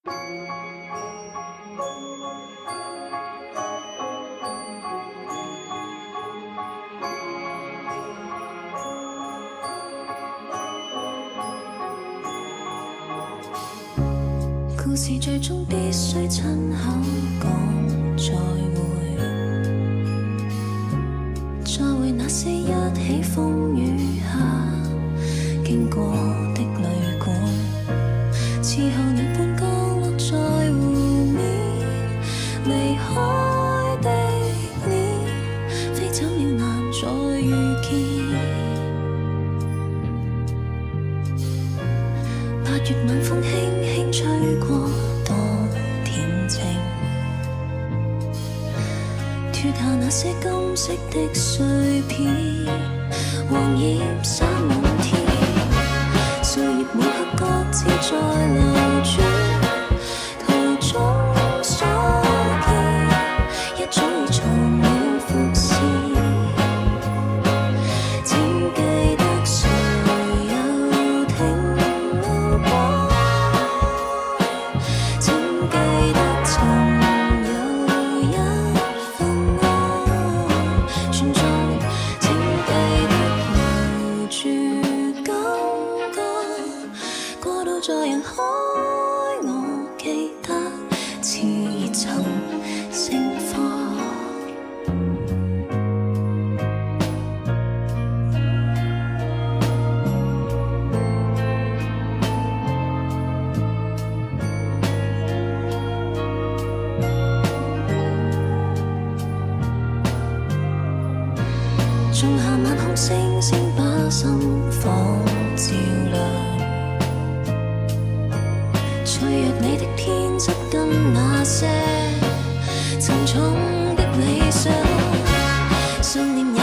故事最終必須親口講再會，再會那些一起風雨下經過的旅館，伺候你半降落在湖面，離開的臉，飛走了難再遇見。8月晚風輕輕吹過，多恬靜，脫下那些金色的碎片，黃葉灑滿天，歲月每刻各自在流轉，途中所見，一早已藏了伏線。請記得誰又停路過，請記得曾有一份愛存在，請記得留住感覺，過渡在人海，我記得熾熱尋星火。仲夏晚空星星把心房照亮，脆弱你的天質跟那些沉重的理想，信念